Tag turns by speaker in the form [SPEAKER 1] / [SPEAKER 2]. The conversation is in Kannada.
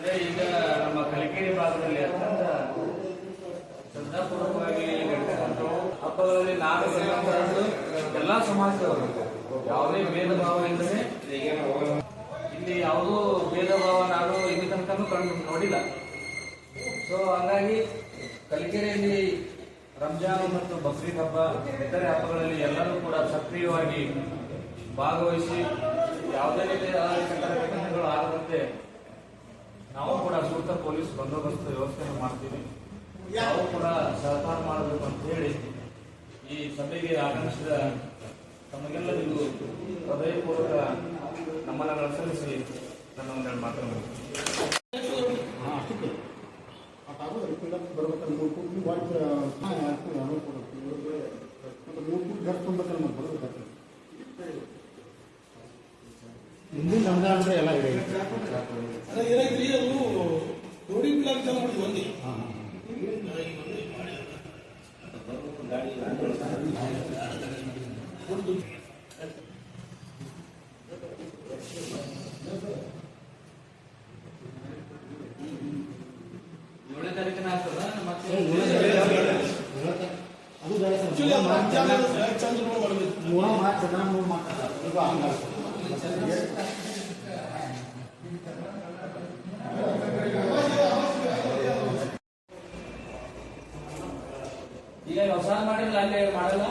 [SPEAKER 1] ಅಂದ್ರೆ ಈಗ ನಮ್ಮ ಕಲಿಕೇರಿ ಭಾಗದಲ್ಲಿ ಅತ್ಯಂತ ಶ್ರದ್ಧಾಪೂರ್ವಕವಾಗಿ ನಡೀತಕ್ಕಂಥವು ಹಬ್ಬಗಳಲ್ಲಿ ನಾನು ಎಲ್ಲಾ ಸಮಾಜದವರು ಯಾವುದೇ ಭೇದ ಭಾವ ಇಲ್ಲದೆ ಇಲ್ಲಿ ಯಾವುದೂ ಭೇದ ಭಾವ ನಾನು ಇಲ್ಲಿ ತನಕನೂ ಕಂಡು ನೋಡಿಲ್ಲ. ಸೊ ಹಾಗಾಗಿ ಕಲಿಕೆರೆಯಲ್ಲಿ ರಂಜಾನ್ ಮತ್ತು ಬಕ್ರೀದ್ ಹಬ್ಬ ಇತರೆ ಹಬ್ಬಗಳಲ್ಲಿ ಎಲ್ಲರೂ ಕೂಡ ಸಕ್ರಿಯವಾಗಿ ಭಾಗವಹಿಸಿ ಯಾವುದೇ ರೀತಿಯ ಘಟನೆಗಳು ಆಗದಂತೆ ನಾವು ಕೂಡ ಸೂಕ್ತ ಪೊಲೀಸ್ ಬಂದೋಬಸ್ತ್ ವ್ಯವಸ್ಥೆಯನ್ನು ಮಾಡ್ತೀವಿ. ನಾವು ಕೂಡ ಸಹಕಾರ ಮಾಡಬೇಕು ಅಂತ ಹೇಳಿ ಈ ಸಭೆಗೆ ಆಗಮಿಸಿದ ತಮಗೆಲ್ಲರಿಗೂ ಹೃದಯಪೂರ್ವಕ ನಮನಗಳು ಸಲ್ಲಿಸಿ ನನ್ನ ಒಂದೆರಡು ಮಾತನ್ನು
[SPEAKER 2] ಹಿಂದಿನ ರಂಜಾನ್ ಅಂದ್ರೆ ಎಲ್ಲ ಇದೆ.
[SPEAKER 1] ಈಗ ಹೊಸ ಮಾಡಿಲ್ಲ ಅಲ್ಲೇ ಮಾಡಲ್ಲ